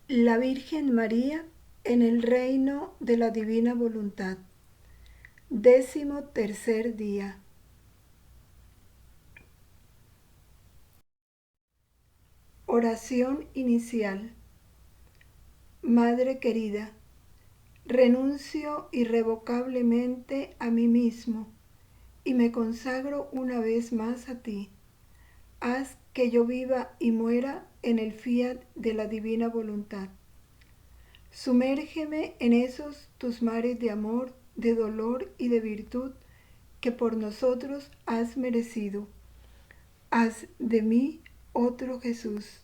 La Virgen María en el reino de la divina voluntad. 13º día. Oración inicial. Madre querida, renuncio irrevocablemente a mí mismo y me consagro una vez más a ti. Haz que yo viva y muera en el fiat de la divina voluntad. Sumérgeme en esos tus mares de amor, de dolor y de virtud que por nosotros has merecido. Haz de mí otro Jesús.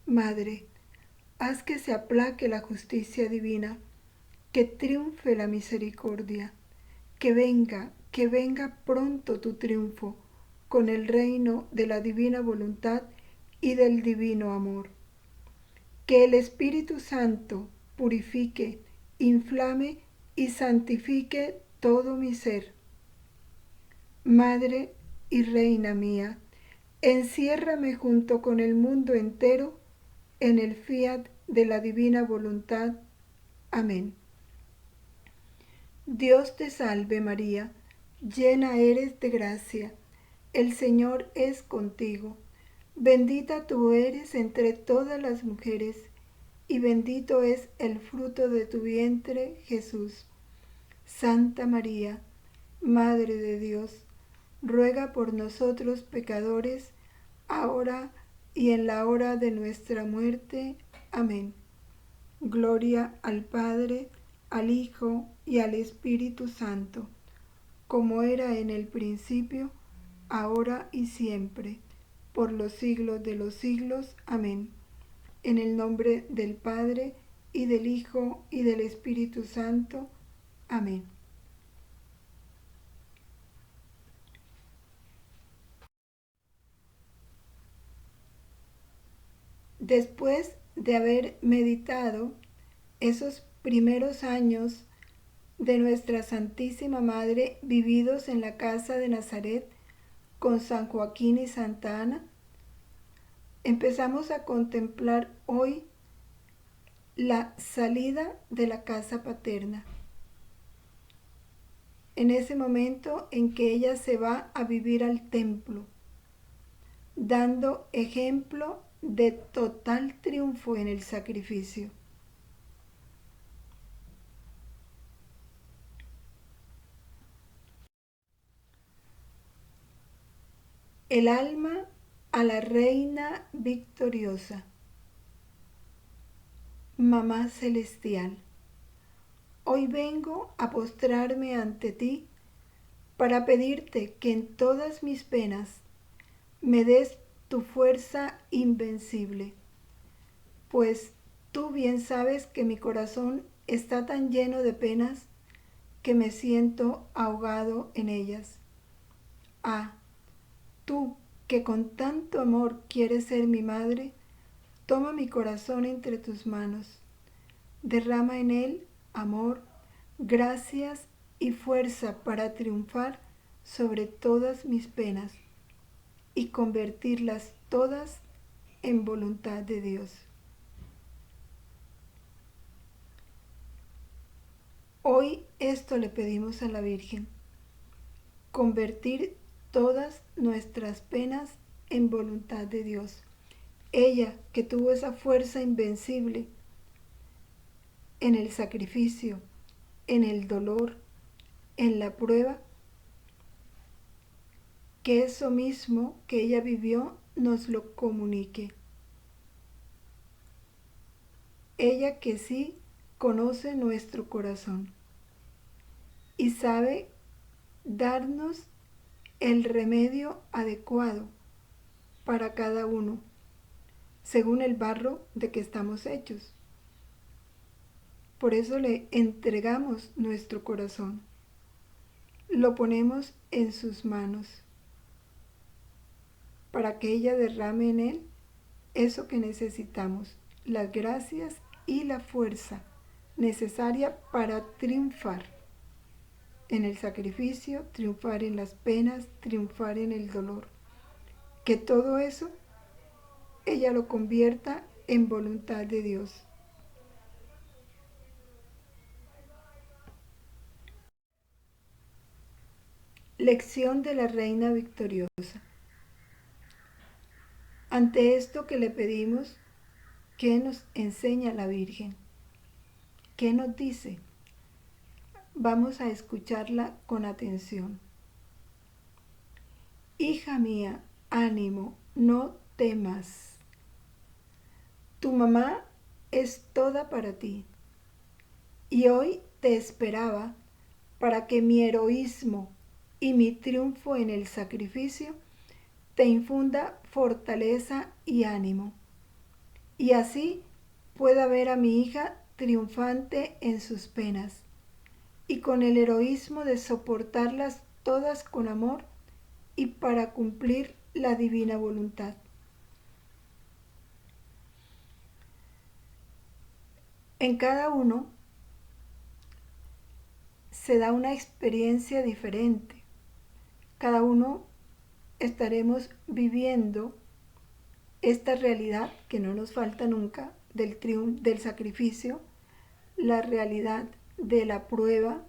Madre, haz que se aplaque la justicia divina, que triunfe la misericordia, que venga pronto tu triunfo con el reino de la divina voluntad y del divino amor. Que el Espíritu Santo purifique, inflame y santifique todo mi ser. Madre y Reina mía, enciérrame junto con el mundo entero en el fiat de la divina voluntad. Amén. Dios te salve María, llena eres de gracia, el Señor es contigo. Bendita tú eres entre todas las mujeres, y bendito es el fruto de tu vientre, Jesús. Santa María, Madre de Dios, ruega por nosotros pecadores, ahora y en la hora de nuestra muerte. Amén. Gloria al Padre, al Hijo y al Espíritu Santo, como era en el principio, ahora y siempre, por los siglos de los siglos. Amén. En el nombre del Padre, y del Hijo, y del Espíritu Santo. Amén. Después de haber meditado esos primeros años de nuestra Santísima Madre vividos en la casa de Nazaret con San Joaquín y Santa Ana, empezamos a contemplar hoy la salida de la casa paterna. En ese momento en que ella se va a vivir al templo, dando ejemplo de total triunfo en el sacrificio. El alma a la reina victoriosa. Mamá celestial, hoy vengo a postrarme ante ti para pedirte que en todas mis penas me des tu fuerza invencible, pues tú bien sabes que mi corazón está tan lleno de penas que me siento ahogado en ellas. Ah, tú que con tanto amor quieres ser mi madre, toma mi corazón entre tus manos, derrama en él amor, gracias y fuerza para triunfar sobre todas mis penas y convertirlas todas en voluntad de Dios. Hoy esto le pedimos a la Virgen, convertir todas nuestras penas en voluntad de Dios. Ella que tuvo esa fuerza invencible en el sacrificio, en el dolor, en la prueba, que eso mismo que ella vivió nos lo comunique. Ella que sí conoce nuestro corazón y sabe darnos el remedio adecuado para cada uno, según el barro de que estamos hechos. Por eso le entregamos nuestro corazón, lo ponemos en sus manos, para que ella derrame en él eso que necesitamos, las gracias y la fuerza necesaria para triunfar en el sacrificio, triunfar en las penas, triunfar en el dolor. Que todo eso ella lo convierta en voluntad de Dios. Lección de la Reina Victoriosa. Ante esto que le pedimos, ¿qué nos enseña la Virgen? ¿Qué nos dice? Vamos a escucharla con atención. Hija mía, ánimo, no temas. Tu mamá es toda para ti. Y hoy te esperaba para que mi heroísmo y mi triunfo en el sacrificio te infunda fortaleza y ánimo. Y así pueda ver a mi hija triunfante en sus penas y con el heroísmo de soportarlas todas con amor y para cumplir la divina voluntad. En cada uno se da una experiencia diferente. Cada uno estaremos viviendo esta realidad que no nos falta nunca del sacrificio, la realidad de la prueba,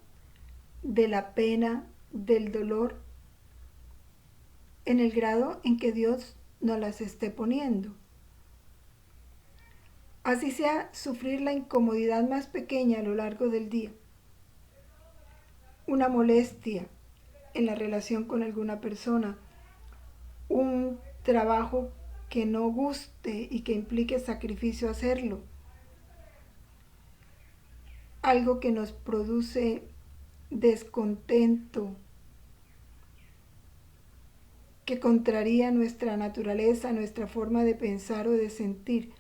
de la pena, del dolor, en el grado en que Dios nos las esté poniendo. Así sea sufrir la incomodidad más pequeña a lo largo del día, una molestia en la relación con alguna persona, un trabajo que no guste y que implique sacrificio hacerlo, algo que nos produce descontento, que contraría nuestra naturaleza, nuestra forma de pensar o de sentir.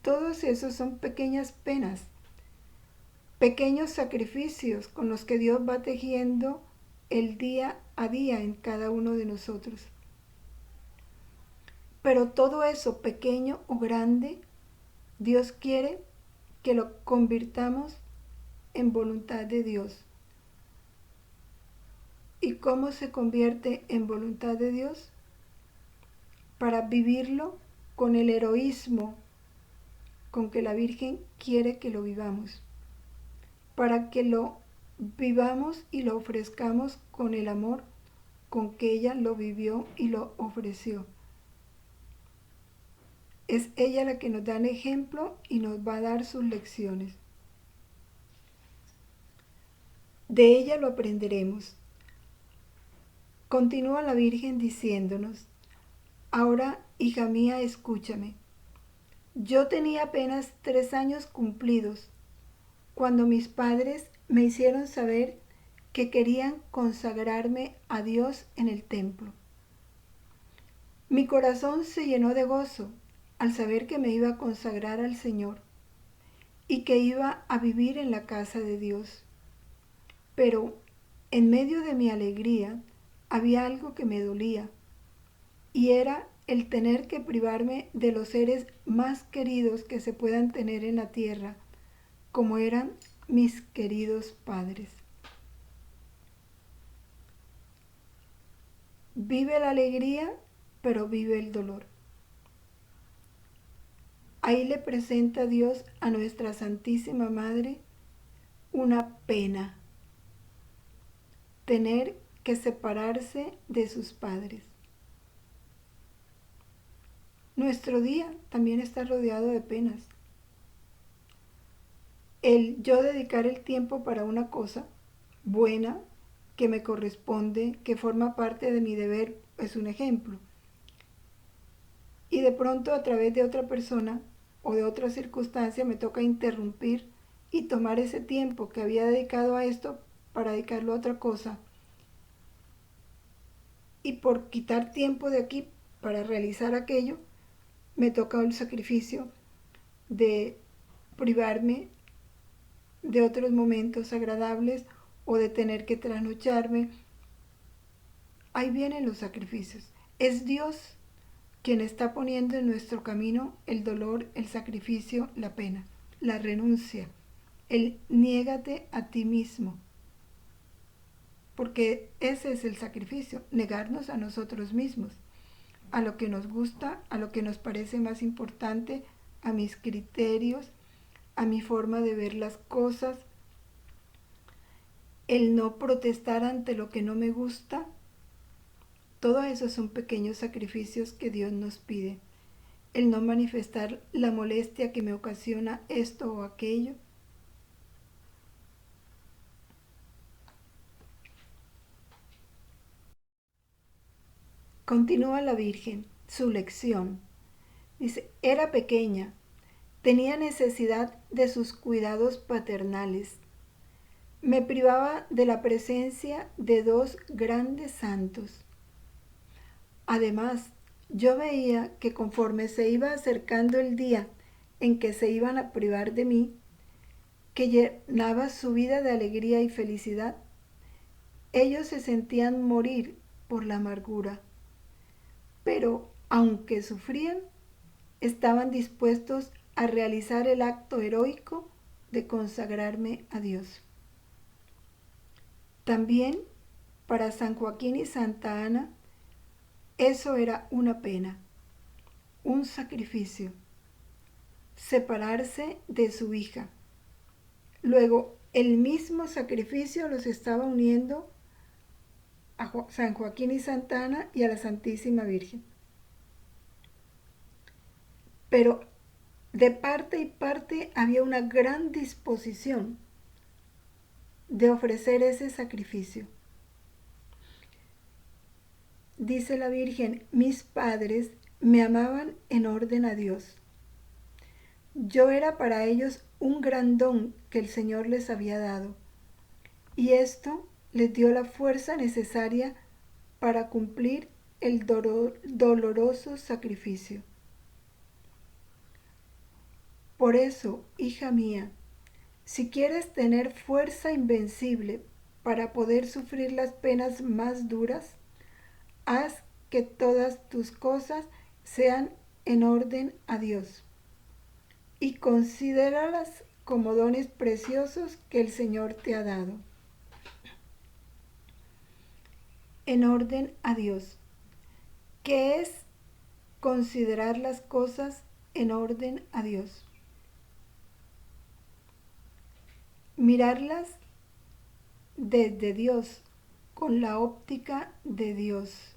Todos esos son pequeñas penas, pequeños sacrificios con los que Dios va tejiendo el día a día en cada uno de nosotros. Pero todo eso, pequeño o grande, Dios quiere que lo convirtamos en voluntad de Dios. ¿Y cómo se convierte en voluntad de Dios? Para vivirlo con el heroísmo con que la Virgen quiere que lo vivamos. Para que lo vivamos y lo ofrezcamos con el amor con que ella lo vivió y lo ofreció. Es ella la que nos da el ejemplo y nos va a dar sus lecciones. De ella lo aprenderemos. Continúa la Virgen diciéndonos: ahora, hija mía, escúchame. Yo tenía apenas 3 años cumplidos cuando mis padres me hicieron saber que querían consagrarme a Dios en el templo. Mi corazón se llenó de gozo al saber que me iba a consagrar al Señor y que iba a vivir en la casa de Dios. Pero en medio de mi alegría había algo que me dolía, y era el tener que privarme de los seres más queridos que se puedan tener en la tierra, como eran mis queridos padres. Vive la alegría, pero vive el dolor. Ahí le presenta Dios a nuestra Santísima Madre una pena: tener que separarse de sus padres. Nuestro día también está rodeado de penas. El yo dedicar el tiempo para una cosa buena que me corresponde, que forma parte de mi deber, es un ejemplo. Y de pronto, a través de otra persona o de otra circunstancia, me toca interrumpir y tomar ese tiempo que había dedicado a esto para dedicarlo a otra cosa. Y por quitar tiempo de aquí para realizar aquello, me toca el sacrificio de privarme de otros momentos agradables o de tener que trasnocharme. Ahí vienen los sacrificios. Es Dios quien está poniendo en nuestro camino el dolor, el sacrificio, la pena, la renuncia, el niégate a ti mismo. Porque ese es el sacrificio, negarnos a nosotros mismos, a lo que nos gusta, a lo que nos parece más importante, a mis criterios, a mi forma de ver las cosas, el no protestar ante lo que no me gusta. Todo eso son pequeños sacrificios que Dios nos pide. El no manifestar la molestia que me ocasiona esto o aquello. Continúa la Virgen, su lección. Dice, era pequeña, tenía necesidad de sus cuidados paternales. Me privaba de la presencia de dos grandes santos. Además, yo veía que conforme se iba acercando el día en que se iban a privar de mí, que llenaba su vida de alegría y felicidad, ellos se sentían morir por la amargura. Pero, aunque sufrían, estaban dispuestos a realizar el acto heroico de consagrarme a Dios. También, para San Joaquín y Santa Ana, eso era una pena, un sacrificio, separarse de su hija. Luego, el mismo sacrificio los estaba uniendo a San Joaquín y Santa Ana y a la Santísima Virgen. Pero de parte y parte había una gran disposición de ofrecer ese sacrificio. Dice la Virgen, mis padres me amaban en orden a Dios. Yo era para ellos un gran don que el Señor les había dado, y esto les dio la fuerza necesaria para cumplir el doloroso sacrificio. Por eso, hija mía, si quieres tener fuerza invencible para poder sufrir las penas más duras, haz que todas tus cosas sean en orden a Dios y considéralas como dones preciosos que el Señor te ha dado. En orden a Dios. ¿Qué es considerar las cosas en orden a Dios? Mirarlas desde Dios, con la óptica de Dios.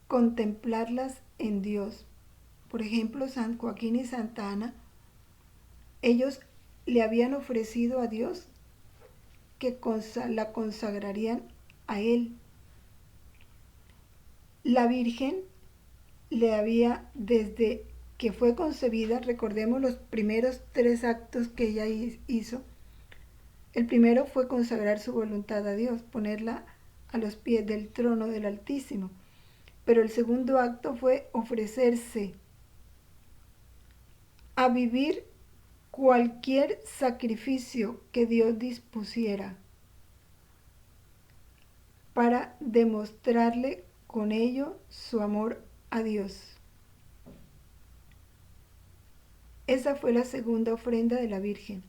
Contemplarlas en Dios. Por ejemplo, San Joaquín y Santa Ana, ellos le habían ofrecido a Dios que la consagrarían a Él. La Virgen le había, desde que fue concebida, recordemos los primeros 3 actos que ella hizo. El primero fue consagrar su voluntad a Dios, ponerla a los pies del trono del Altísimo. Pero el segundo acto fue ofrecerse a vivir cualquier sacrificio que Dios dispusiera para demostrarle con ello su amor a Dios. Esa fue la segunda ofrenda de la Virgen.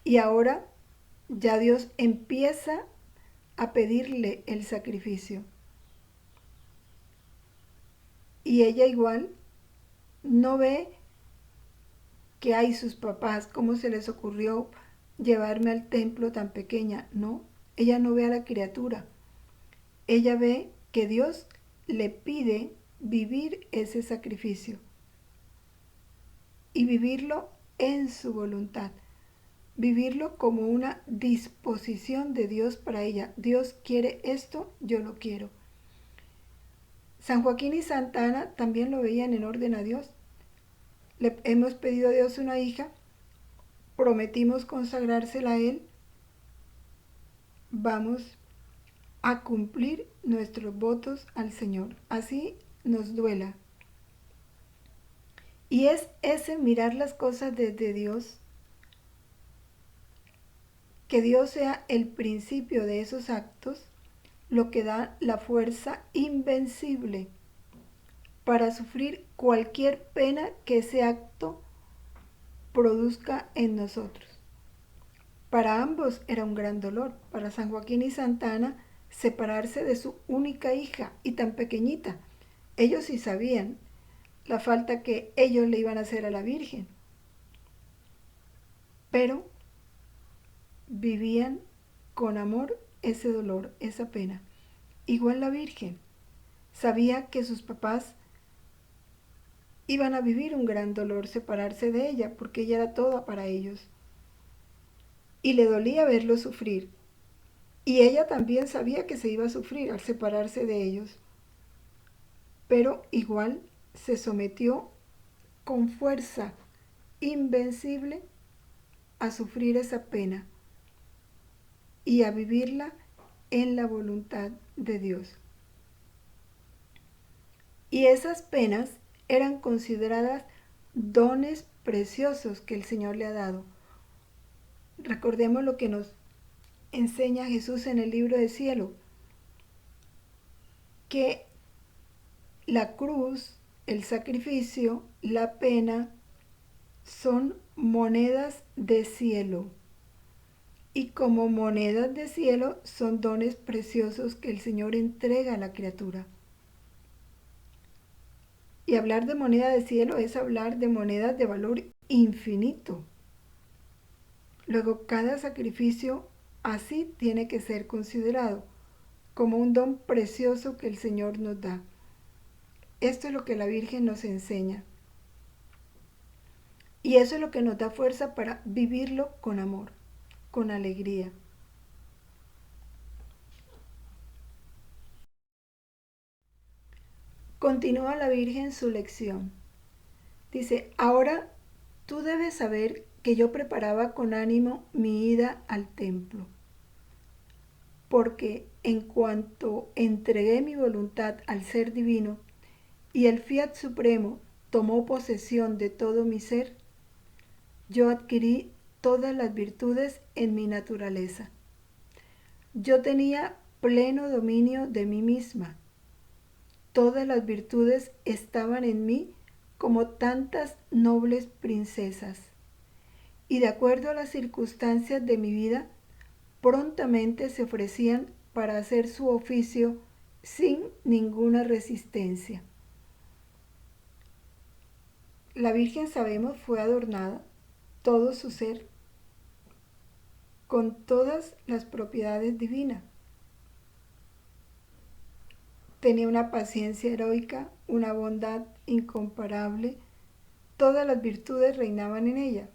Y ahora ya Dios empieza a pedirle el sacrificio. Y ella igual no ve que hay sus papás, cómo se les ocurrió llevarme al templo tan pequeña. No, ella no ve a la criatura. Ella ve que Dios le pide vivir ese sacrificio y vivirlo en su voluntad, vivirlo como una disposición de Dios para ella. Dios quiere esto, yo lo quiero. San Joaquín y Santa Ana también lo veían en orden a Dios. Le hemos pedido a Dios una hija, prometimos consagrársela a Él, vamos a cumplir nuestros votos al Señor, así nos duela. Y es ese mirar las cosas desde Dios, que Dios sea el principio de esos actos, lo que da la fuerza invencible para sufrir cualquier pena que ese acto produzca en nosotros. Para ambos era un gran dolor. Para San Joaquín y Santa Ana, separarse de su única hija y tan pequeñita. Ellos sí sabían la falta que ellos le iban a hacer a la Virgen. Pero vivían con amor ese dolor, esa pena. Igual la Virgen sabía que sus papás iban a vivir un gran dolor separarse de ella, porque ella era toda para ellos. Y le dolía verlos sufrir. Y ella también sabía que se iba a sufrir al separarse de ellos. Pero igual se sometió con fuerza invencible a sufrir esa pena y a vivirla en la voluntad de Dios. Y esas penas eran consideradas dones preciosos que el Señor le ha dado. Recordemos lo que nos enseña Jesús en el libro del cielo, que la cruz, el sacrificio, la pena son monedas de cielo. Y como monedas de cielo son dones preciosos que el Señor entrega a la criatura. Y hablar de moneda de cielo es hablar de monedas de valor infinito. Luego, cada sacrificio así tiene que ser considerado como un don precioso que el Señor nos da. Esto es lo que la Virgen nos enseña. Y eso es lo que nos da fuerza para vivirlo con amor, con alegría. Continúa la Virgen su lección. Dice, ahora tú debes saber que yo preparaba con ánimo mi ida al templo, porque en cuanto entregué mi voluntad al Ser Divino y el Fiat Supremo tomó posesión de todo mi ser, yo adquirí todas las virtudes en mi naturaleza. Yo tenía pleno dominio de mí misma. Todas las virtudes estaban en mí como tantas nobles princesas. Y de acuerdo a las circunstancias de mi vida, prontamente se ofrecían para hacer su oficio sin ninguna resistencia. La Virgen, sabemos, fue adornada, todo su ser, con todas las propiedades divinas. Tenía una paciencia heroica, una bondad incomparable, todas las virtudes reinaban en ella.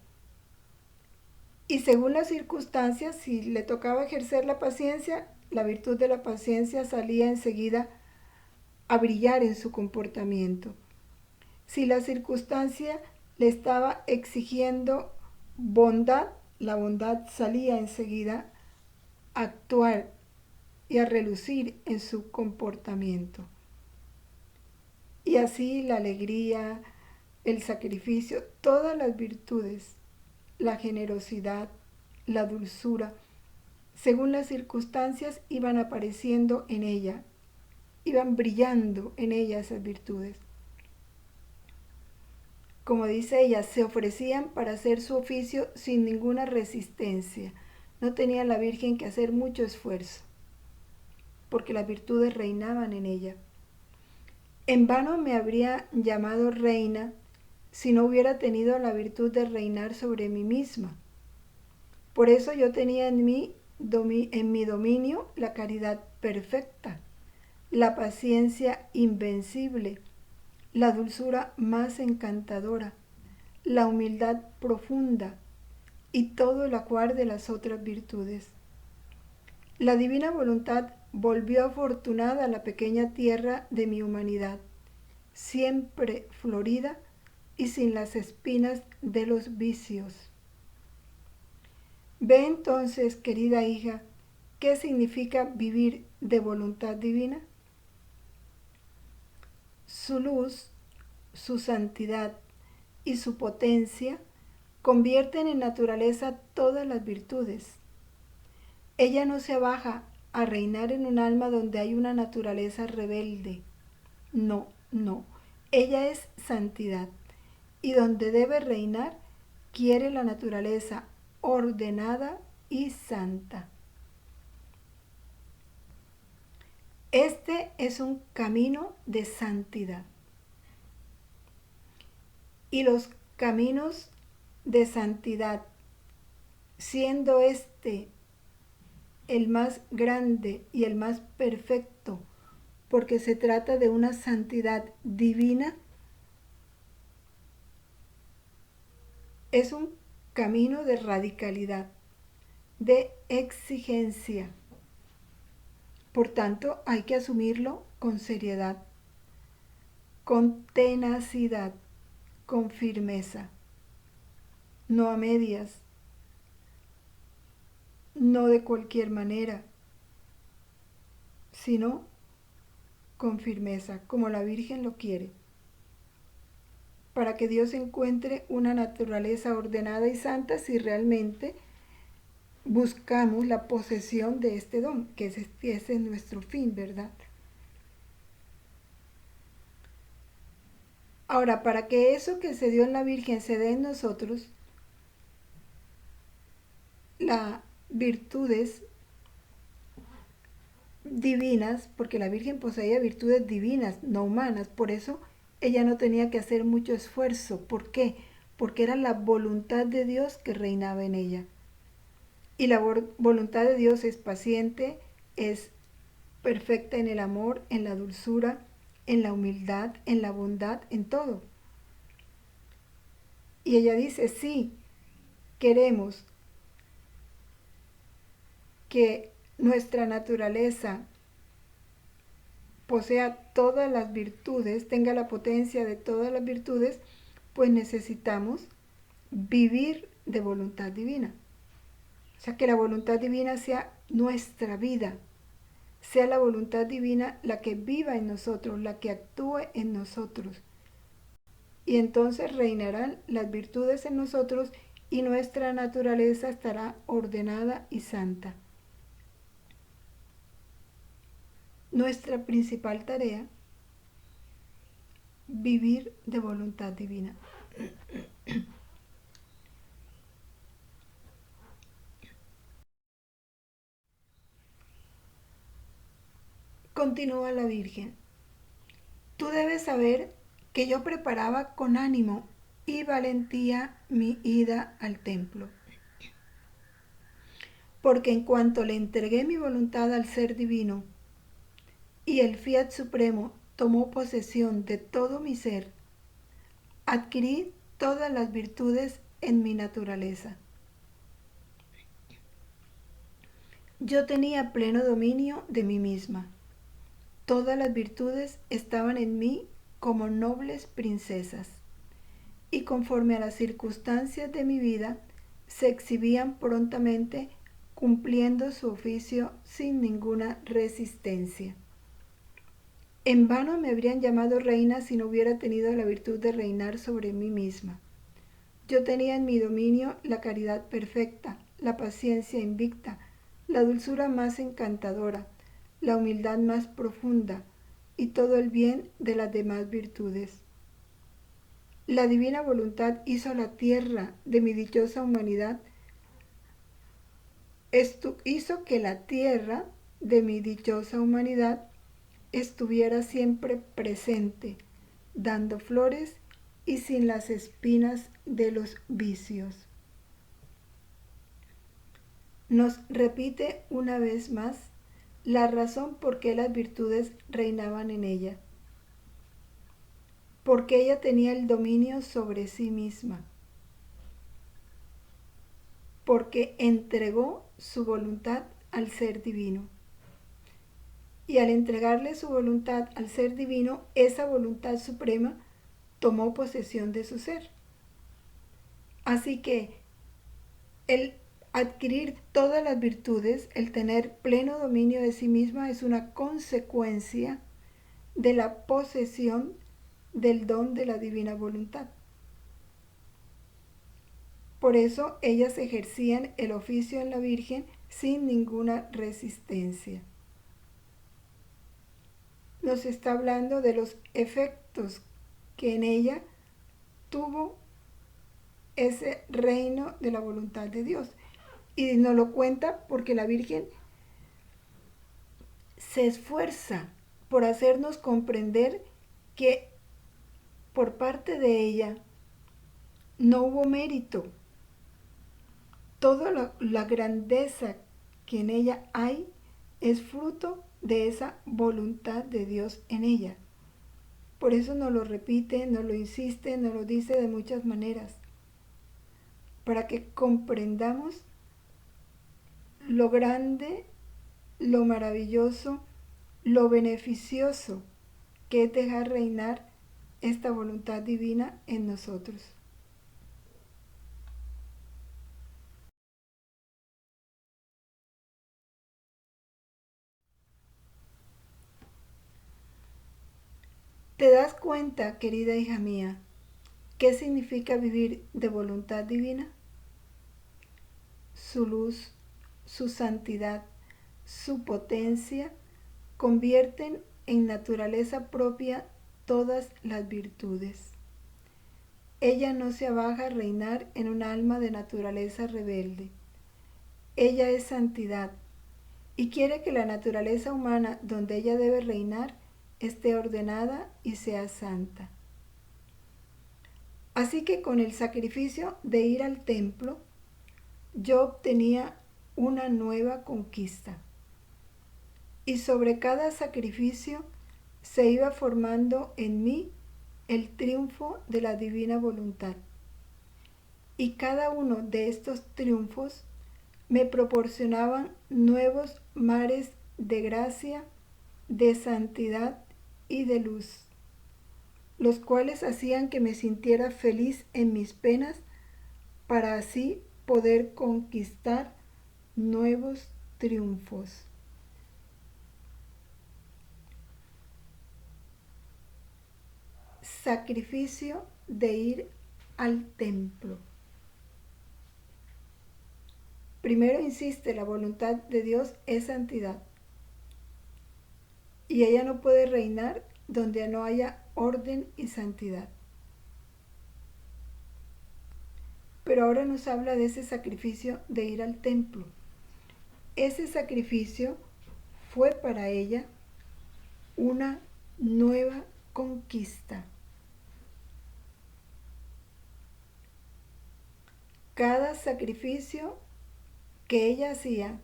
Y según las circunstancias, si le tocaba ejercer la paciencia, la virtud de la paciencia salía enseguida a brillar en su comportamiento. Si la circunstancia le estaba exigiendo bondad, la bondad salía enseguida a actuar y a relucir en su comportamiento. Y así la alegría, el sacrificio, todas las virtudes, la generosidad, la dulzura, según las circunstancias iban apareciendo en ella, iban brillando en ella esas virtudes. Como dice ella, se ofrecían para hacer su oficio sin ninguna resistencia. No tenía la Virgen que hacer mucho esfuerzo, porque las virtudes reinaban en ella. En vano me habría llamado reina si no hubiera tenido la virtud de reinar sobre mí misma. Por eso yo tenía en mi dominio la caridad perfecta, la paciencia invencible, la dulzura más encantadora, la humildad profunda y todo el ajuar de las otras virtudes. La divina voluntad volvió afortunada a la pequeña tierra de mi humanidad, siempre florida y sin las espinas de los vicios. Ve entonces, querida hija, ¿qué significa vivir de voluntad divina? Su luz, su santidad y su potencia convierten en naturaleza todas las virtudes. Ella no se baja a reinar en un alma donde hay una naturaleza rebelde. No, no. Ella es santidad. Y donde debe reinar, quiere la naturaleza ordenada y santa. Este es un camino de santidad. y los caminos de santidad, siendo este el más grande y el más perfecto, porque se trata de una santidad divina, es un camino de radicalidad, de exigencia. Por tanto, hay que asumirlo con seriedad, con tenacidad, con firmeza, no a medias, no de cualquier manera, sino con firmeza, como la Virgen lo quiere, para que Dios encuentre una naturaleza ordenada y santa si realmente buscamos la posesión de este don, que ese es nuestro fin, ¿verdad? Ahora, para que eso que se dio en la Virgen se dé en nosotros, las virtudes divinas, porque la Virgen poseía virtudes divinas, no humanas, por eso ella no tenía que hacer mucho esfuerzo. ¿Por qué? Porque era la voluntad de Dios que reinaba en ella. Y la voluntad de Dios es paciente, es perfecta en el amor, en la dulzura, en la humildad, en la bondad, en todo. Y ella dice, sí, queremos que nuestra naturaleza posea todas las virtudes, tenga la potencia de todas las virtudes, pues necesitamos vivir de voluntad divina. O sea, que la voluntad divina sea nuestra vida, sea la voluntad divina la que viva en nosotros, la que actúe en nosotros. Y entonces reinarán las virtudes en nosotros y nuestra naturaleza estará ordenada y santa. Nuestra principal tarea, vivir de voluntad divina. Continúa la Virgen. Tú debes saber que yo preparaba con ánimo y valentía mi ida al templo, porque en cuanto le entregué mi voluntad al Ser Divino y el Fiat Supremo tomó posesión de todo mi ser, adquirí todas las virtudes en mi naturaleza. Yo tenía pleno dominio de mí misma. Todas las virtudes estaban en mí como nobles princesas, y conforme a las circunstancias de mi vida, se exhibían prontamente cumpliendo su oficio sin ninguna resistencia. En vano me habrían llamado reina si no hubiera tenido la virtud de reinar sobre mí misma. Yo tenía en mi dominio la caridad perfecta, la paciencia invicta, la dulzura más encantadora, la humildad más profunda y todo el bien de las demás virtudes. La divina voluntad hizo la tierra de mi dichosa humanidad, hizo que la tierra de mi dichosa humanidad estuviera siempre presente, dando flores y sin las espinas de los vicios. Nos repite una vez más la razón por qué las virtudes reinaban en ella, porque ella tenía el dominio sobre sí misma, porque entregó su voluntad al Ser Divino. Y al entregarle su voluntad al Ser Divino, esa voluntad suprema tomó posesión de su ser. Así que el adquirir todas las virtudes, el tener pleno dominio de sí misma, es una consecuencia de la posesión del don de la divina voluntad. Por eso ellas ejercían el oficio en la Virgen sin ninguna resistencia. Nos está hablando de los efectos que en ella tuvo ese reino de la voluntad de Dios. Y nos lo cuenta porque la Virgen se esfuerza por hacernos comprender que por parte de ella No hubo mérito. Toda la grandeza que en ella hay es fruto de esa voluntad de Dios en ella. Por eso nos lo repite, nos lo insiste, nos lo dice de muchas maneras, para que comprendamos lo grande, lo maravilloso, lo beneficioso que es dejar reinar esta voluntad divina en nosotros. ¿Te das cuenta, querida hija mía, qué significa vivir de voluntad divina? Su luz, su santidad, su potencia convierten en naturaleza propia todas las virtudes. Ella no se abaja a reinar en un alma de naturaleza rebelde. Ella es santidad y quiere que la naturaleza humana donde ella debe reinar esté ordenada y sea santa. Así que con el sacrificio de ir al templo, yo obtenía una nueva conquista. Y sobre cada sacrificio se iba formando en mí el triunfo de la divina voluntad. Y cada uno de estos triunfos me proporcionaban nuevos mares de gracia, de santidad y de luz, los cuales hacían que me sintiera feliz en mis penas para así poder conquistar nuevos triunfos. Sacrificio de ir al templo. Primero insiste, la voluntad de Dios es santidad. Y ella no puede reinar donde no haya orden y santidad. Pero ahora nos habla de ese sacrificio de ir al templo. Ese sacrificio fue para ella una nueva conquista. Cada sacrificio que ella hacía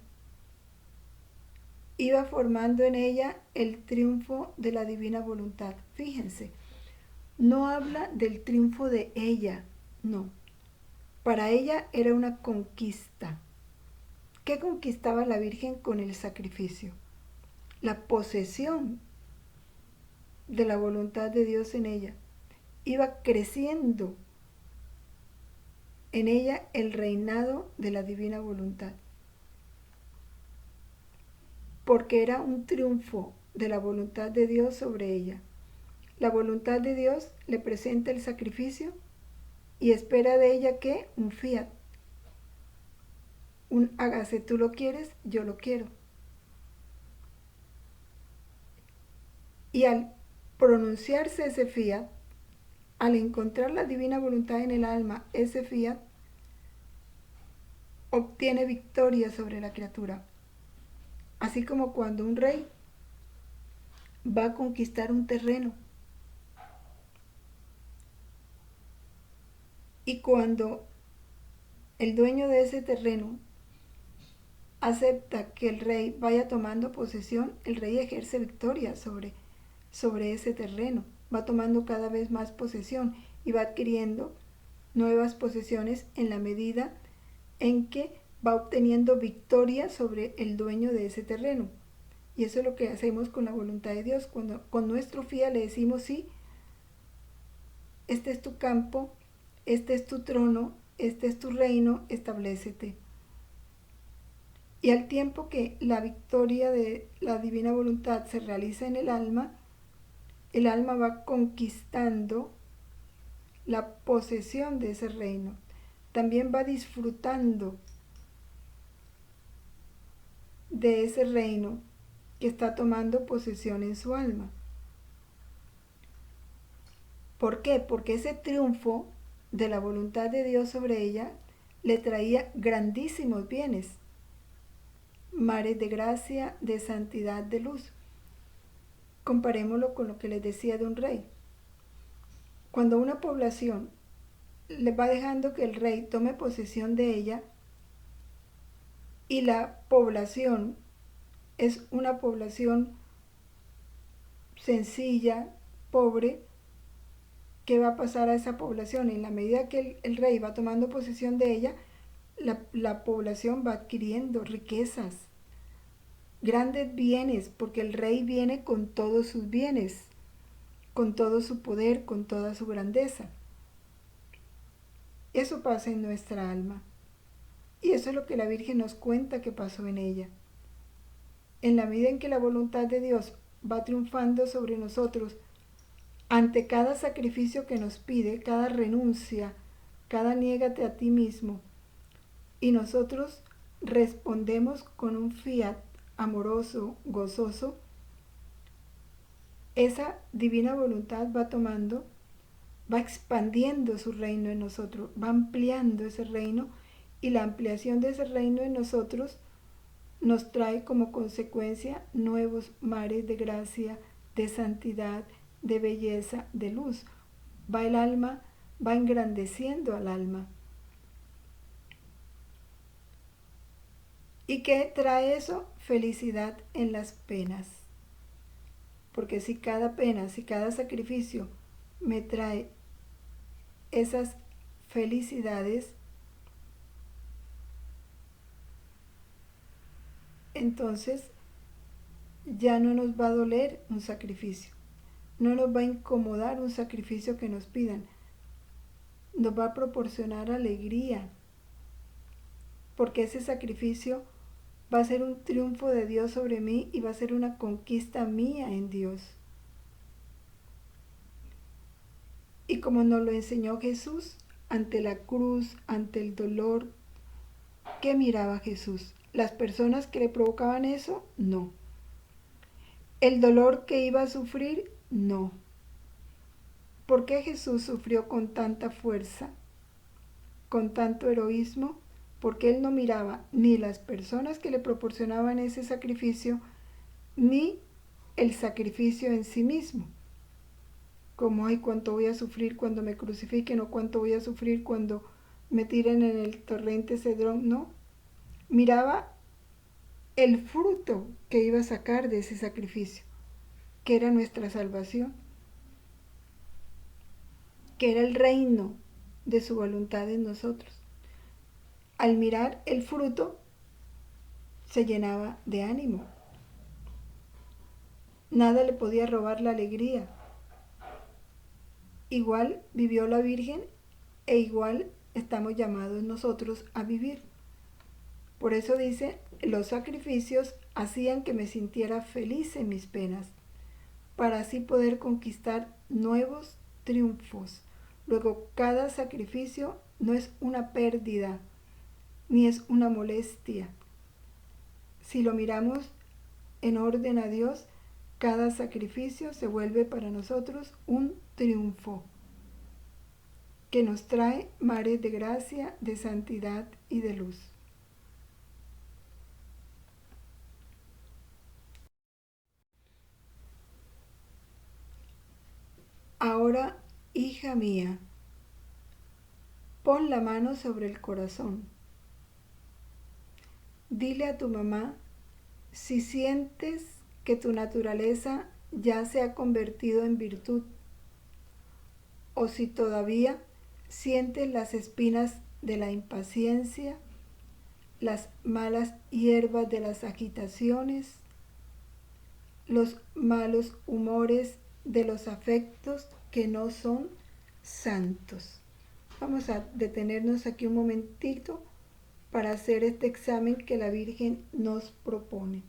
iba formando en ella el triunfo de la divina voluntad. Fíjense, no habla del triunfo de ella, no. Para ella era una conquista. ¿Qué conquistaba la Virgen con el sacrificio? La posesión de la voluntad de Dios en ella. Iba creciendo en ella el reinado de la divina voluntad. Porque era un triunfo de la voluntad de Dios sobre ella. La voluntad de Dios le presenta el sacrificio y espera de ella que un fiat, un hágase, tú lo quieres, yo lo quiero. Y al pronunciarse ese fiat, al encontrar la divina voluntad en el alma, ese fiat obtiene victoria sobre la criatura. Así como cuando un rey va a conquistar un terreno. Y cuando el dueño de ese terreno acepta que el rey vaya tomando posesión, el rey ejerce victoria sobre ese terreno. Va tomando cada vez más posesión y va adquiriendo nuevas posesiones en la medida en que va obteniendo victoria sobre el dueño de ese terreno. Y eso es lo que hacemos con la voluntad de Dios. Cuando con nuestro fiat le decimos, sí, este es tu campo, este es tu trono, este es tu reino, establécete. Y al tiempo que la victoria de la divina voluntad se realiza en el alma va conquistando la posesión de ese reino. También va disfrutando de ese reino que está tomando posesión en su alma. ¿Por qué? Porque ese triunfo de la voluntad de Dios sobre ella le traía grandísimos bienes, mares de gracia, de santidad, de luz. Comparémoslo con lo que les decía de un rey. Cuando una población le va dejando que el rey tome posesión de ella, y la población es una población sencilla, pobre. ¿Qué va a pasar a esa población? En la medida que el rey va tomando posesión de ella, la población va adquiriendo riquezas, grandes bienes, porque el rey viene con todos sus bienes, con todo su poder, con toda su grandeza. Eso pasa en nuestra alma. Y eso es lo que la Virgen nos cuenta que pasó en ella. En la medida en que la voluntad de Dios va triunfando sobre nosotros, ante cada sacrificio que nos pide, cada renuncia, cada niégate a ti mismo, y nosotros respondemos con un fiat amoroso, gozoso, esa divina voluntad va tomando, va expandiendo su reino en nosotros, va ampliando ese reino, y la ampliación de ese reino en nosotros nos trae como consecuencia nuevos mares de gracia, de santidad, de belleza, de luz. Va el alma, va engrandeciendo al alma. ¿Y qué trae eso? Felicidad en las penas. Porque si cada pena, si cada sacrificio me trae esas felicidades, entonces ya no nos va a doler un sacrificio, no nos va a incomodar un sacrificio que nos pidan, nos va a proporcionar alegría, porque ese sacrificio va a ser un triunfo de Dios sobre mí y va a ser una conquista mía en Dios. Y como nos lo enseñó Jesús, ante la cruz, ante el dolor, ¿qué miraba Jesús? ¿Las personas que le provocaban eso? No. ¿El dolor que iba a sufrir? No. ¿Por qué Jesús sufrió con tanta fuerza, con tanto heroísmo? Porque él no miraba ni las personas que le proporcionaban ese sacrificio, ni el sacrificio en sí mismo. Como, ay, cuánto voy a sufrir cuando me crucifiquen, o cuánto voy a sufrir cuando me tiren en el torrente Cedrón. No, miraba el fruto que iba a sacar de ese sacrificio, que era nuestra salvación, que era el reino de su voluntad en nosotros. Al mirar el fruto, se llenaba de ánimo. Nada le podía robar la alegría. Igual vivió la Virgen, e igual estamos llamados nosotros a vivir. Por eso dice, los sacrificios hacían que me sintiera feliz en mis penas, para así poder conquistar nuevos triunfos. Luego, cada sacrificio no es una pérdida, ni es una molestia. Si lo miramos en orden a Dios, cada sacrificio se vuelve para nosotros un triunfo que nos trae mares de gracia, de santidad y de luz. Ahora, hija mía, pon la mano sobre el corazón. Dile a tu mamá si sientes que tu naturaleza ya se ha convertido en virtud, o si todavía sientes las espinas de la impaciencia, las malas hierbas de las agitaciones, los malos humores de los afectos que no son santos. Vamos a detenernos aquí un momentito para hacer este examen que la Virgen nos propone.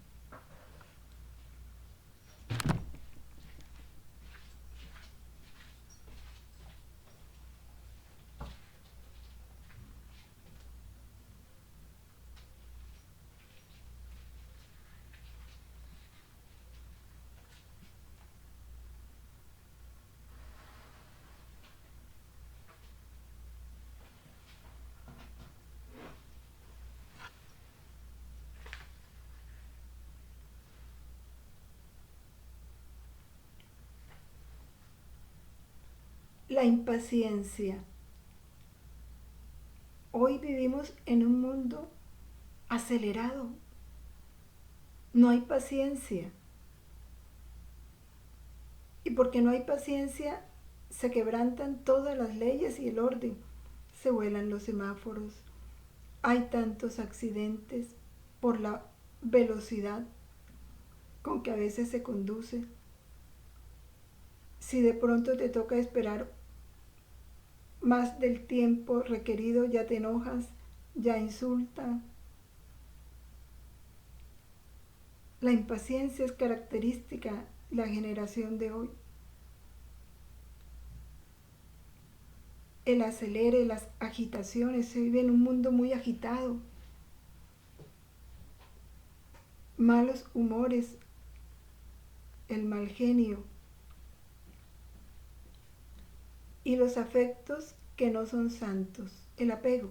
La impaciencia. Hoy vivimos en un mundo acelerado. No hay paciencia. Y porque no hay paciencia, se quebrantan todas las leyes y el orden. Se vuelan los semáforos. Hay tantos accidentes por la velocidad con que a veces se conduce. Si de pronto te toca esperar más del tiempo requerido, ya te enojas, ya insultas. La impaciencia es característica de la generación de hoy. El acelere, las agitaciones, se vive en un mundo muy agitado. Malos humores, el mal genio y los afectos que no son santos, el apego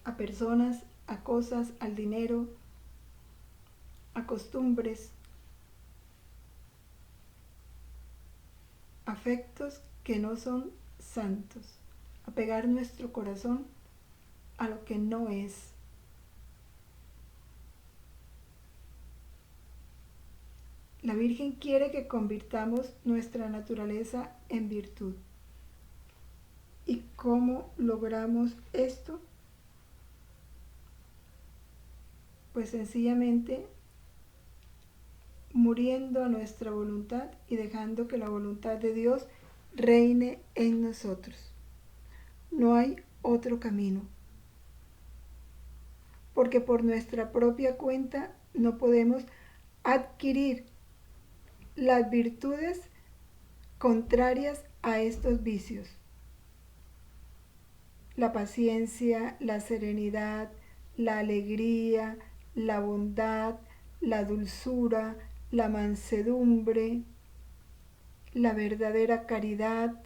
a personas, a cosas, al dinero, a costumbres, afectos que no son santos, apegar nuestro corazón a lo que no es. La Virgen quiere que convirtamos nuestra naturaleza en virtud. ¿Y cómo logramos esto? Pues sencillamente muriendo a nuestra voluntad y dejando que la voluntad de Dios reine en nosotros. No hay otro camino, porque por nuestra propia cuenta no podemos adquirir las virtudes contrarias a estos vicios. La paciencia, la serenidad, la alegría, la bondad, la dulzura, la mansedumbre, la verdadera caridad.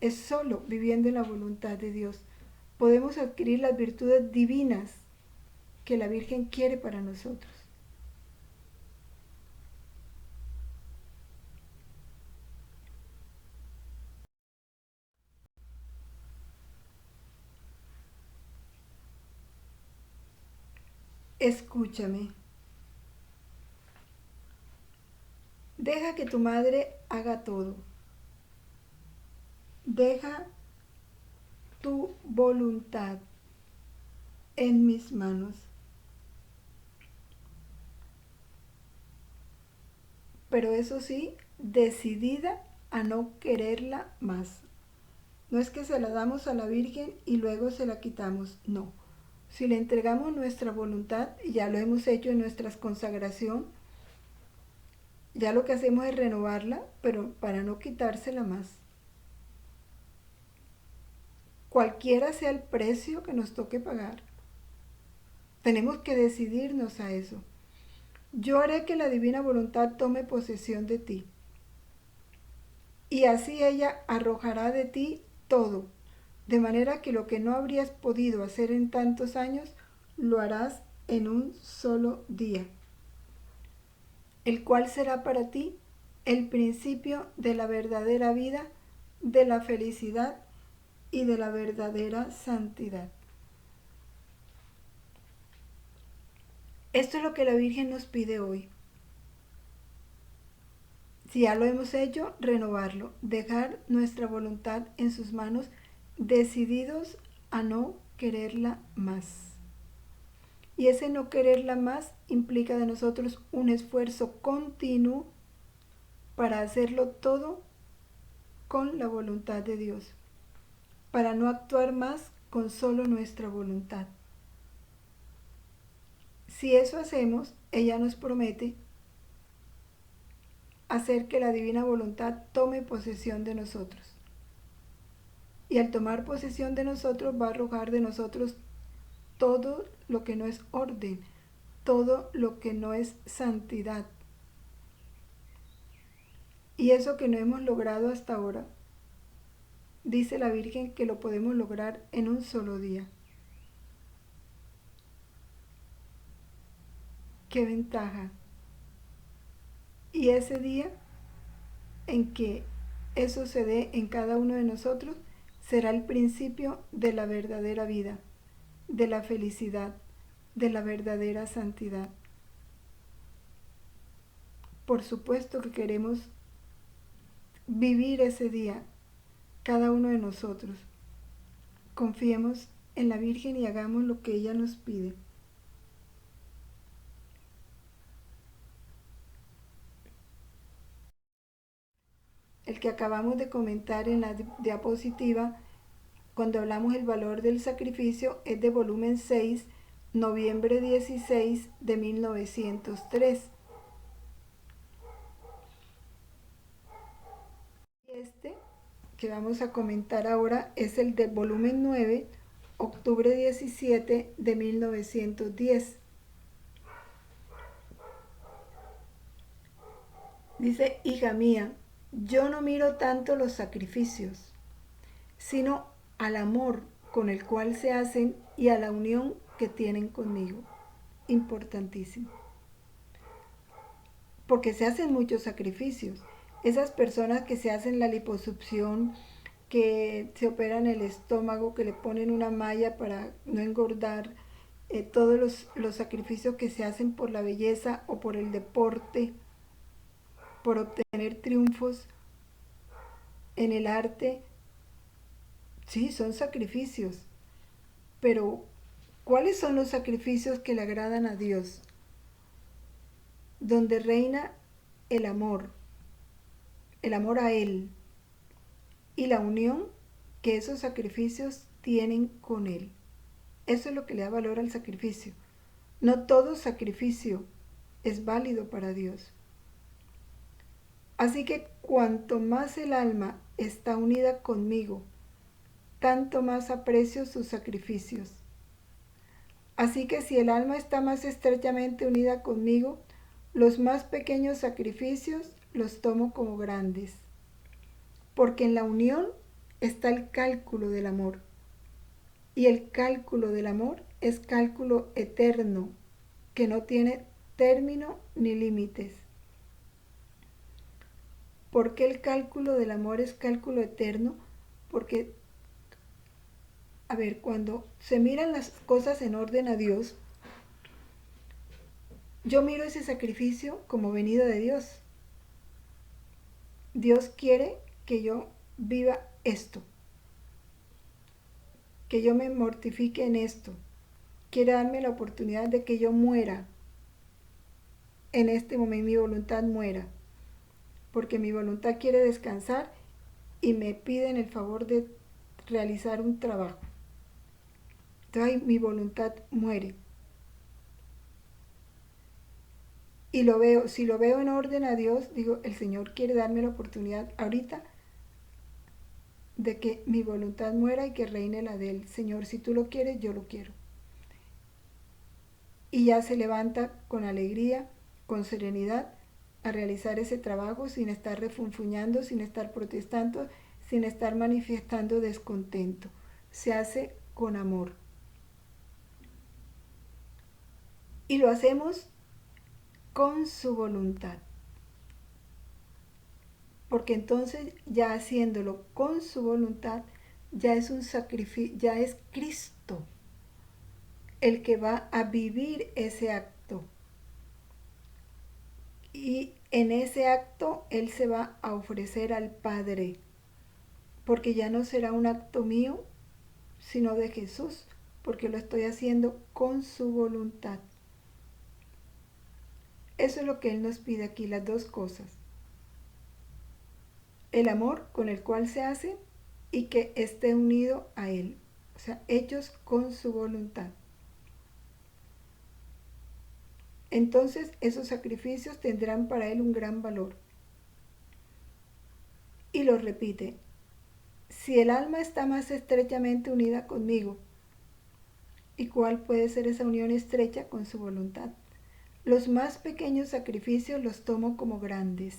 Es solo viviendo en la voluntad de Dios podemos adquirir las virtudes divinas que la Virgen quiere para nosotros. Escúchame. Deja que tu madre haga todo. Deja tu voluntad en mis manos. Pero eso sí, decidida a no quererla más. No es que se la damos a la Virgen y luego se la quitamos, no. Si le entregamos nuestra voluntad, y ya lo hemos hecho en nuestra consagración, ya lo que hacemos es renovarla, pero para no quitársela más. Cualquiera sea el precio que nos toque pagar, tenemos que decidirnos a eso. Yo haré que la divina voluntad tome posesión de ti, y así ella arrojará de ti todo, de manera que lo que no habrías podido hacer en tantos años, lo harás en un solo día, el cual será para ti el principio de la verdadera vida, de la felicidad y de la verdadera santidad. Esto es lo que la Virgen nos pide hoy. Si ya lo hemos hecho, renovarlo, dejar nuestra voluntad en sus manos, decididos a no quererla más. Y ese no quererla más implica de nosotros un esfuerzo continuo para hacerlo todo con la voluntad de Dios, para no actuar más con solo nuestra voluntad. Si eso hacemos, ella nos promete hacer que la divina voluntad tome posesión de nosotros. Y al tomar posesión de nosotros va a arrojar de nosotros todo lo que no es orden, todo lo que no es santidad. Y eso que no hemos logrado hasta ahora, dice la Virgen que lo podemos lograr en un solo día. ¡Qué ventaja! Y ese día en que eso se dé en cada uno de nosotros, será el principio de la verdadera vida, de la felicidad, de la verdadera santidad. Por supuesto que queremos vivir ese día, cada uno de nosotros. Confiemos en la Virgen y hagamos lo que ella nos pide. El que acabamos de comentar en la diapositiva, cuando hablamos del valor del sacrificio, es de volumen 6, noviembre 16 de 1903. Este que vamos a comentar ahora es el de volumen 9, octubre 17 de 1910. Dice: hija mía, yo no miro tanto los sacrificios, sino al amor con el cual se hacen y a la unión que tienen conmigo. Importantísimo. Porque se hacen muchos sacrificios. Esas personas que se hacen la liposucción, que se operan el estómago, que le ponen una malla para no engordar, todos los sacrificios que se hacen por la belleza o por el deporte, por obtener triunfos en el arte, sí, son sacrificios. Pero, ¿cuáles son los sacrificios que le agradan a Dios? Donde reina el amor a Él y la unión que esos sacrificios tienen con Él. Eso es lo que le da valor al sacrificio. No todo sacrificio es válido para Dios. Así que cuanto más el alma está unida conmigo, tanto más aprecio sus sacrificios. Así que si el alma está más estrechamente unida conmigo, los más pequeños sacrificios los tomo como grandes. Porque en la unión está el cálculo del amor. Y el cálculo del amor es cálculo eterno, que no tiene término ni límites. ¿Por qué el cálculo del amor es cálculo eterno? Porque, a ver, cuando se miran las cosas en orden a Dios, yo miro ese sacrificio como venido de Dios. Dios quiere que yo viva esto, que yo me mortifique en esto. Quiere darme la oportunidad de que yo muera en este momento, mi voluntad muera, porque mi voluntad quiere descansar y me piden el favor de realizar un trabajo. Entonces mi voluntad muere. Y lo veo, si lo veo en orden a Dios, digo, el Señor quiere darme la oportunidad ahorita de que mi voluntad muera y que reine la de Él. Señor, si tú lo quieres, yo lo quiero. Y ya se levanta con alegría, con serenidad, a realizar ese trabajo sin estar refunfuñando, sin estar protestando, sin estar manifestando descontento. Se hace con amor. Y lo hacemos con su voluntad. Porque entonces, ya haciéndolo con su voluntad, ya es un sacrificio, ya es Cristo el que va a vivir ese acto. Y en ese acto Él se va a ofrecer al Padre, porque ya no será un acto mío, sino de Jesús, porque lo estoy haciendo con su voluntad. Eso es lo que Él nos pide aquí, las dos cosas. El amor con el cual se hace y que esté unido a Él, o sea, hechos con su voluntad. Entonces esos sacrificios tendrán para Él un gran valor. Y lo repite: si el alma está más estrechamente unida conmigo, ¿y cuál puede ser esa unión estrecha? Con su voluntad. Los más pequeños sacrificios los tomo como grandes.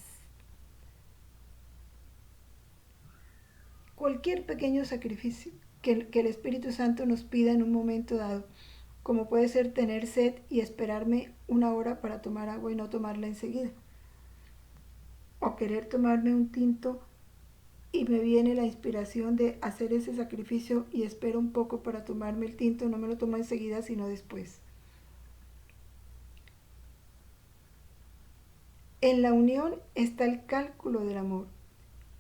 Cualquier pequeño sacrificio que el Espíritu Santo nos pida en un momento dado, como puede ser tener sed y esperarme una hora para tomar agua y no tomarla enseguida, o querer tomarme un tinto y me viene la inspiración de hacer ese sacrificio y espero un poco para tomarme el tinto, no me lo tomo enseguida, sino después. En la unión está el cálculo del amor.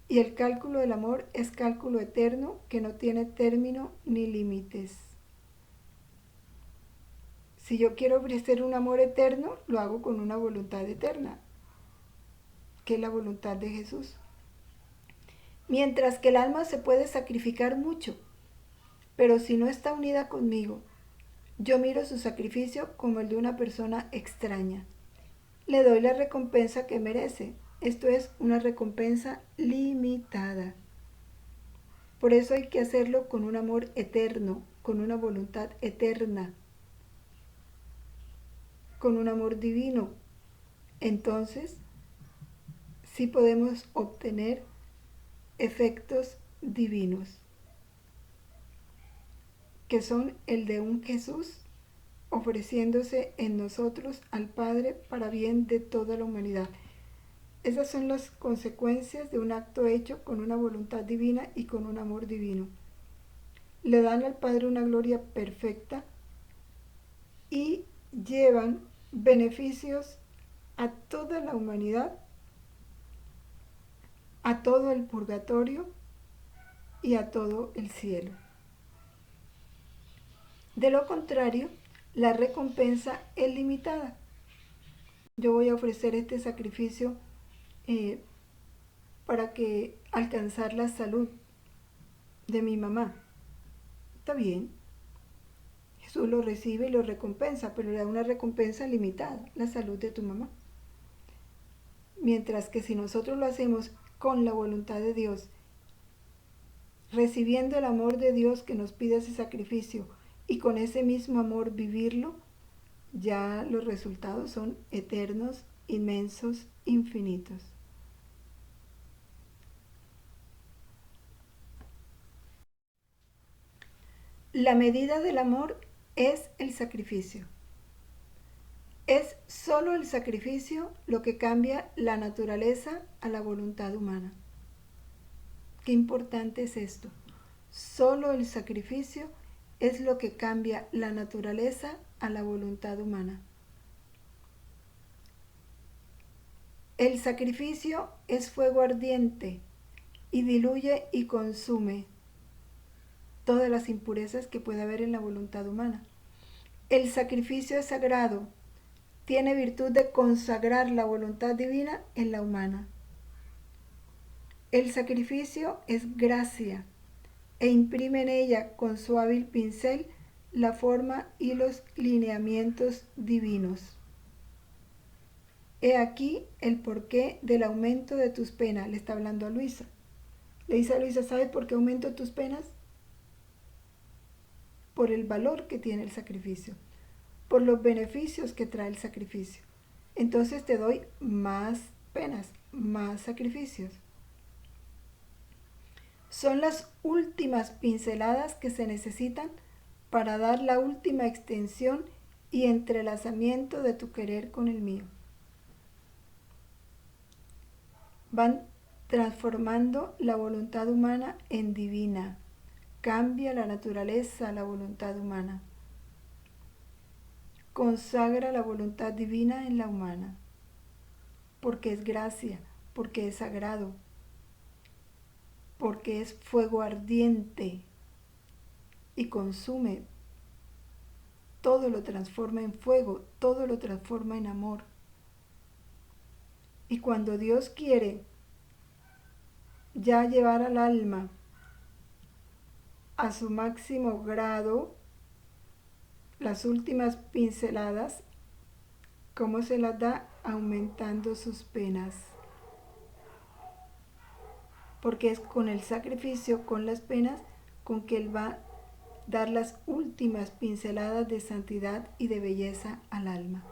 Y el cálculo del amor es cálculo eterno que no tiene término ni límites. Si yo quiero ofrecer un amor eterno, lo hago con una voluntad eterna, que es la voluntad de Jesús. Mientras que el alma se puede sacrificar mucho, pero si no está unida conmigo, yo miro su sacrificio como el de una persona extraña. Le doy la recompensa que merece. Esto es una recompensa limitada. Por eso hay que hacerlo con un amor eterno, con una voluntad eterna, con un amor divino. Entonces, sí podemos obtener efectos divinos, que son el de un Jesús ofreciéndose en nosotros al Padre para bien de toda la humanidad. Esas son las consecuencias de un acto hecho con una voluntad divina y con un amor divino. Le dan al Padre una gloria perfecta y llevan beneficios a toda la humanidad, a todo el purgatorio y a todo el cielo. De lo contrario, la recompensa es limitada. Yo voy a ofrecer este sacrificio eh, para que alcanzar la salud de mi mamá. Está bien, Jesús lo recibe y lo recompensa, pero le da una recompensa limitada, la salud de tu mamá. Mientras que si nosotros lo hacemos con la voluntad de Dios, recibiendo el amor de Dios que nos pide ese sacrificio y con ese mismo amor vivirlo, ya los resultados son eternos, inmensos, infinitos. La medida del amor es el sacrificio. Es solo el sacrificio lo que cambia la naturaleza a la voluntad humana. Qué importante es esto. Solo el sacrificio es lo que cambia la naturaleza a la voluntad humana. El sacrificio es fuego ardiente y diluye y consume todas las impurezas que puede haber en la voluntad humana. El sacrificio es sagrado, tiene virtud de consagrar la voluntad divina en la humana. El sacrificio es gracia e imprime en ella con su hábil pincel la forma y los lineamientos divinos. He aquí el porqué del aumento de tus penas, le está hablando a Luisa. Le dice a Luisa, ¿sabes por qué aumento tus penas? Por el valor que tiene el sacrificio, por los beneficios que trae el sacrificio. Entonces te doy más penas, más sacrificios. Son las últimas pinceladas que se necesitan para dar la última extensión y entrelazamiento de tu querer con el mío. Van transformando la voluntad humana en divina. Cambia la naturaleza a la voluntad humana. Consagra la voluntad divina en la humana. Porque es gracia, porque es sagrado, porque es fuego ardiente y consume. Todo lo transforma en fuego, todo lo transforma en amor. Y cuando Dios quiere ya llevar al alma a su máximo grado, las últimas pinceladas, ¿cómo se las da? Aumentando sus penas. Porque es con el sacrificio, con las penas, con que Él va a dar las últimas pinceladas de santidad y de belleza al alma.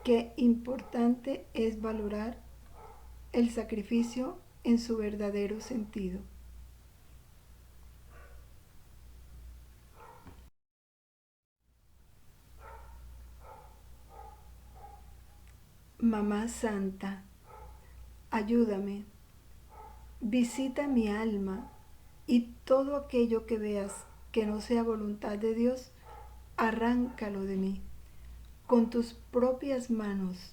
Qué importante es valorar el sacrificio en su verdadero sentido. Mamá Santa, ayúdame, visita mi alma y todo aquello que veas que no sea voluntad de Dios, arráncalo de mí. Con tus propias manos,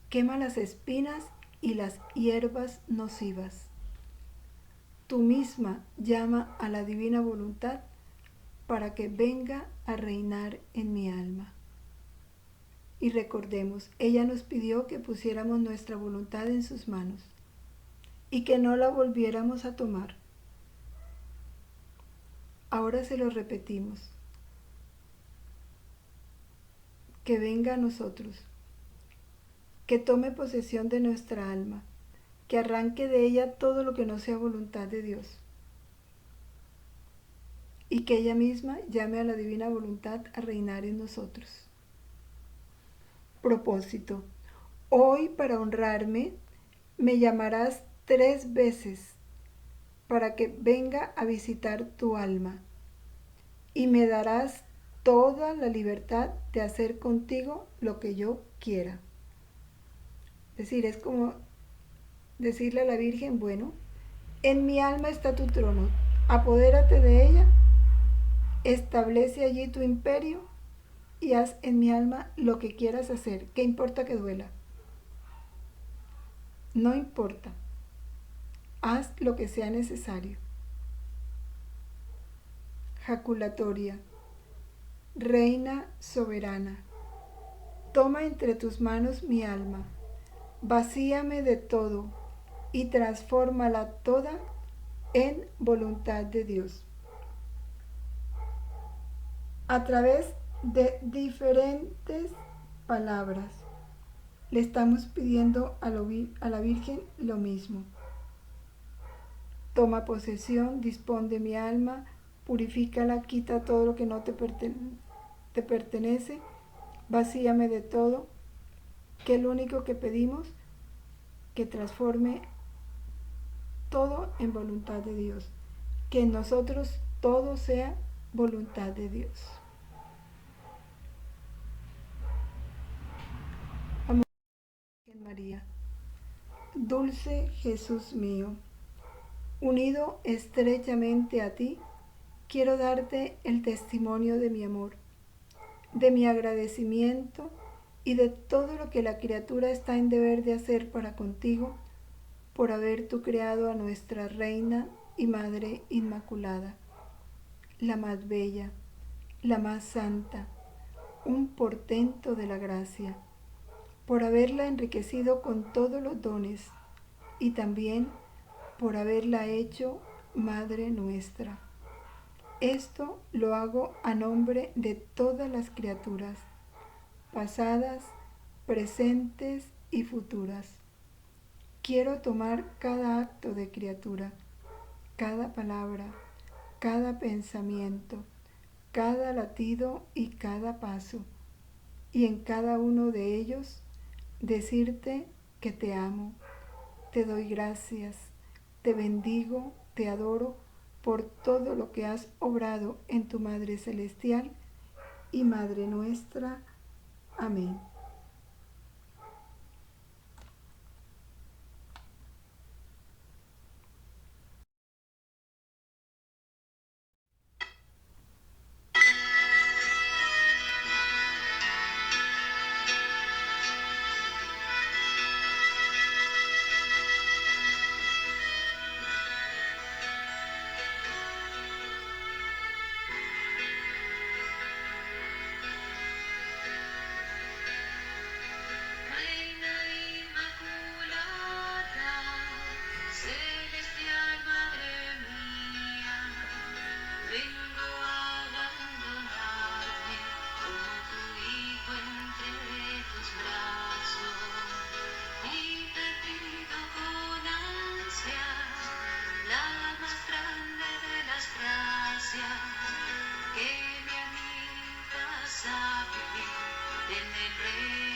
quema las espinas y las hierbas nocivas. Tú misma llama a la divina voluntad para que venga a reinar en mi alma. Y recordemos, ella nos pidió que pusiéramos nuestra voluntad en sus manos y que no la volviéramos a tomar. Ahora se lo repetimos. Que venga a nosotros, que tome posesión de nuestra alma, que arranque de ella todo lo que no sea voluntad de Dios y que ella misma llame a la divina voluntad a reinar en nosotros. Propósito. Hoy, para honrarme, me llamarás 3 veces para que venga a visitar tu alma y me darás toda la libertad de hacer contigo lo que yo quiera. Es decir, es como decirle a la Virgen, bueno, en mi alma está tu trono, apodérate de ella, establece allí tu imperio y haz en mi alma lo que quieras hacer. ¿Qué importa que duela? No importa, haz lo que sea necesario. Jaculatoria. Reina soberana, toma entre tus manos mi alma, vacíame de todo y transfórmala toda en voluntad de Dios. A través de diferentes palabras le estamos pidiendo a la Virgen lo mismo. Toma posesión, dispón de mi alma, purifícala, quita todo lo que no te pertenece, vacíame de todo, que es lo único que pedimos, que transforme todo en voluntad de Dios, que en nosotros todo sea voluntad de Dios. Amor de María, dulce Jesús mío, unido estrechamente a ti, quiero darte el testimonio de mi amor, de mi agradecimiento y de todo lo que la criatura está en deber de hacer para contigo, por haber tú creado a nuestra Reina y Madre Inmaculada, la más bella, la más santa, un portento de la gracia, por haberla enriquecido con todos los dones y también por haberla hecho Madre nuestra. Esto lo hago a nombre de todas las criaturas, pasadas, presentes y futuras. Quiero tomar cada acto de criatura, cada palabra, cada pensamiento, cada latido y cada paso, y en cada uno de ellos decirte que te amo, te doy gracias, te bendigo, te adoro por todo lo que has obrado en tu Madre Celestial y Madre nuestra. Amén. Que me animas a vivir en el reino.